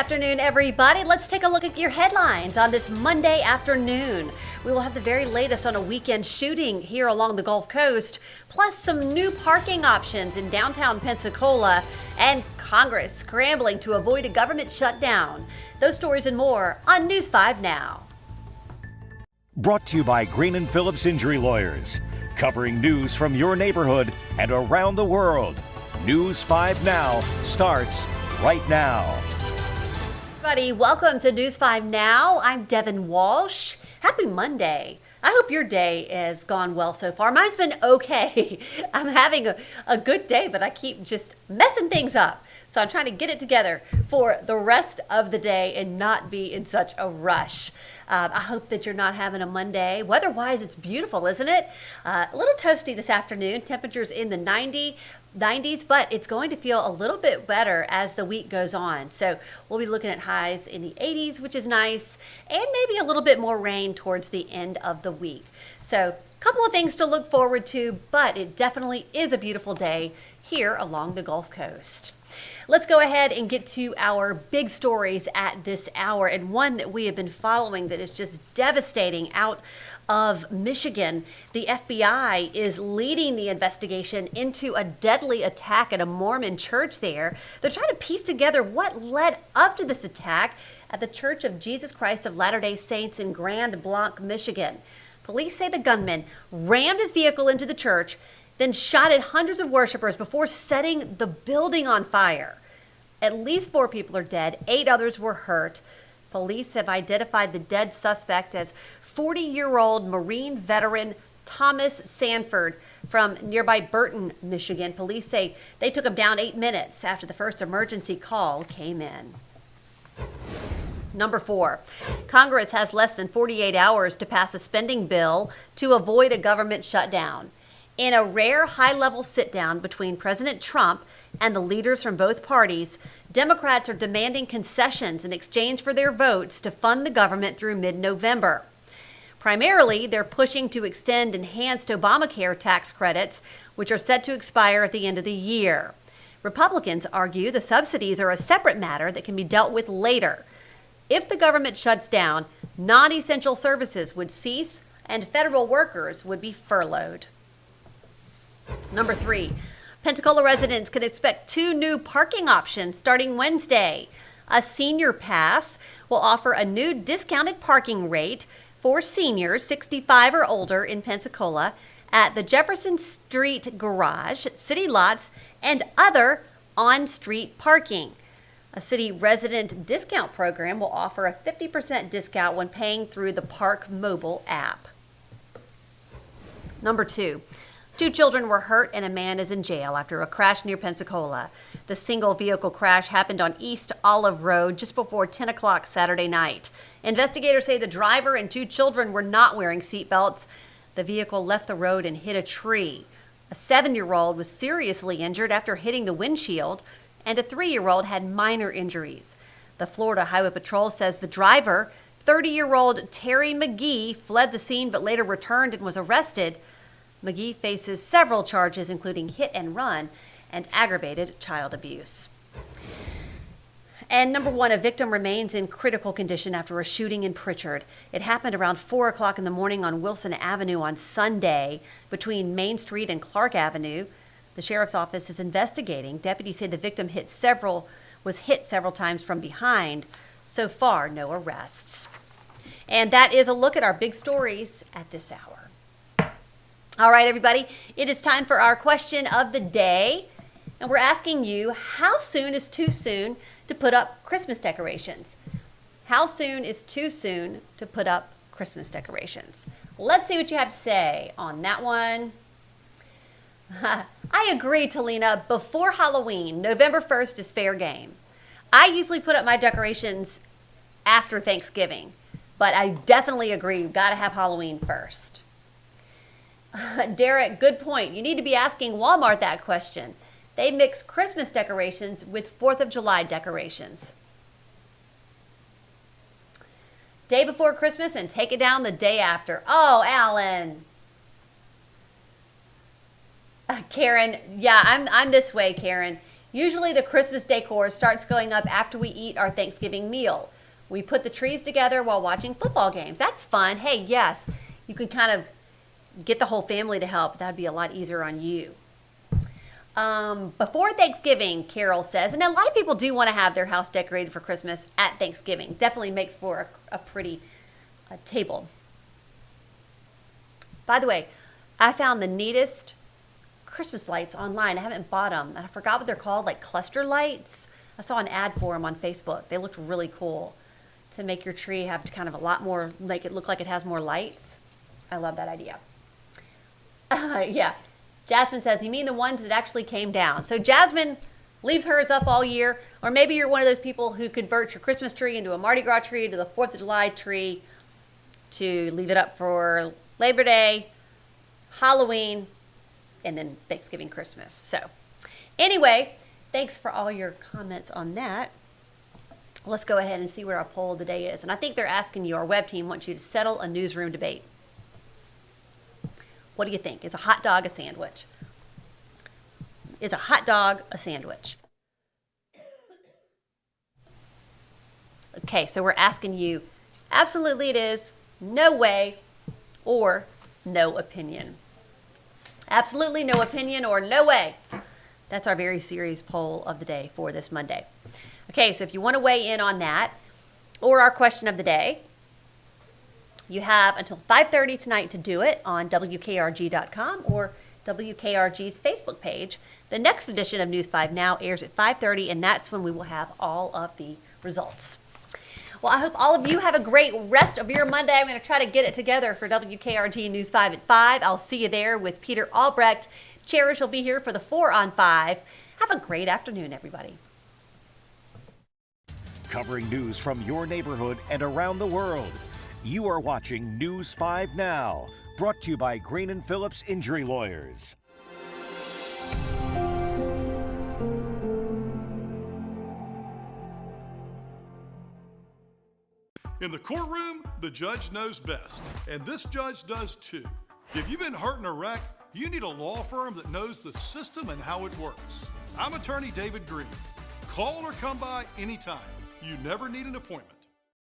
afternoon, everybody. Let's take a look at your headlines on this Monday afternoon. We will have the very latest on a weekend shooting here along the Gulf Coast, plus some new parking options in downtown Pensacola, and Congress scrambling to avoid a government shutdown. Those stories and more on News 5 Now. Brought to you by Green & Phillips Injury Lawyers, covering news from your neighborhood and around the world. News 5 Now starts right now. Everybody, welcome to News 5 Now. I'm Devin Walsh. Happy Monday. I hope your day has gone well so far. Mine's been okay. I'm having a good day, but I keep just messing things up. So I'm trying to get it together for the rest of the day and not be in such a rush. I hope that you're not having a Monday. Weather-wise, it's beautiful, isn't it? A little toasty this afternoon. Temperatures in the 90s, but it's going to feel a little bit better as the week goes on. So we'll be looking at highs in the 80s, which is nice, and maybe a little bit more rain towards the end of the week. So a couple of things to look forward to, but it definitely is a beautiful day here along the Gulf Coast. Let's go ahead and get to our big stories at this hour, and one that we have been following that is just devastating out of Michigan. The FBI is leading the investigation into a deadly attack at a Mormon church there. They're trying to piece together what led up to this attack at the Church of Jesus Christ of Latter-day Saints in Grand Blanc, Michigan. Police say the gunman rammed his vehicle into the church, then shot at hundreds of worshipers before setting the building on fire. At least 4 people are dead, 8 others were hurt. Police have identified the dead suspect as 40-year-old Marine veteran Thomas Sanford from nearby Burton, Michigan. Police say they took him down 8 minutes after the first emergency call came in. Number 4, Congress has less than 48 hours to pass a spending bill to avoid a government shutdown. In a rare high-level sit-down between President Trump and the leaders from both parties, Democrats are demanding concessions in exchange for their votes to fund the government through mid-November. Primarily, they're pushing to extend enhanced Obamacare tax credits, which are set to expire at the end of the year. Republicans argue the subsidies are a separate matter that can be dealt with later. If the government shuts down, non-essential services would cease and federal workers would be furloughed. Number 3, Pensacola residents can expect 2 new parking options starting Wednesday. A senior pass will offer a new discounted parking rate for seniors 65 or older in Pensacola at the Jefferson Street Garage, city lots, and other on-street parking. A city resident discount program will offer a 50% discount when paying through the Park mobile app. Number 2. 2 children were hurt and a man is in jail after a crash near Pensacola. The single vehicle crash happened on East Olive Road just before 10 o'clock Saturday night. Investigators say the driver and 2 children were not wearing seatbelts. The vehicle left the road and hit a tree. A 7-year-old was seriously injured after hitting the windshield, and a 3-year-old had minor injuries. The Florida Highway Patrol says the driver, 30-year-old Terry McGee, fled the scene but later returned and was arrested. McGee faces several charges, including hit and run and aggravated child abuse. And number 1, a victim remains in critical condition after a shooting in Prichard. It happened around 4 o'clock in the morning on Wilson Avenue on Sunday between Main Street and Clark Avenue. The sheriff's office is investigating. Deputies say the victim was hit several times from behind. So far, no arrests. And that is a look at our big stories at this hour. All right, everybody, it is time for our question of the day. And we're asking you, how soon is too soon to put up Christmas decorations? How soon is too soon to put up Christmas decorations? Let's see what you have to say on that one. I agree, Talina. Before Halloween, November 1st is fair game. I usually put up my decorations after Thanksgiving, but I definitely agree, you've got to have Halloween first. Derek, good point. You need to be asking Walmart that question. They mix Christmas decorations with 4th of July decorations. Day before Christmas and take it down the day after. Oh, Alan. Karen, yeah, I'm this way, Karen. Usually the Christmas decor starts going up after we eat our Thanksgiving meal. We put the trees together while watching football games. That's fun. Hey, yes, you can kind of get the whole family to help. That'd be a lot easier on you. Before Thanksgiving, Carol says, and a lot of people do want to have their house decorated for Christmas at Thanksgiving. Definitely makes for a pretty table. By the way, I found the neatest Christmas lights online. I haven't bought them, and I forgot what they're called, like cluster lights. I saw an ad for them on Facebook. They looked really cool to make your tree have kind of a lot more, make it look like it has more lights. I love that idea. Yeah. Jasmine says, you mean the ones that actually came down? So Jasmine leaves hers up all year, or maybe you're one of those people who converts your Christmas tree into a Mardi Gras tree, to the 4th of July tree, to leave it up for Labor Day, Halloween, and then Thanksgiving, Christmas. So anyway, thanks for all your comments on that. Let's go ahead and see where our poll of the day is. And I think they're asking you, our web team wants you to settle a newsroom debate. What do you think? Is a hot dog a sandwich? Is a hot dog a sandwich? Okay, so we're asking you, absolutely it is, no way, or no opinion. Absolutely no opinion or no way. That's our very serious poll of the day for this Monday. Okay, so if you want to weigh in on that, or our question of the day, you have until 5:30 tonight to do it on WKRG.com or WKRG's Facebook page. The next edition of News 5 Now airs at 5:30, and that's when we will have all of the results. Well, I hope all of you have a great rest of your Monday. I'm going to try to get it together for WKRG News 5 at 5. I'll see you there with Peter Albrecht. Cherish will be here for the 4 on 5. Have a great afternoon, everybody. Covering news from your neighborhood and around the world. You are watching News 5 Now, brought to you by Green & Phillips Injury Lawyers. In the courtroom, the judge knows best, and this judge does too. If you've been hurt in a wreck, you need a law firm that knows the system and how it works. I'm attorney David Green. Call or come by anytime. You never need an appointment.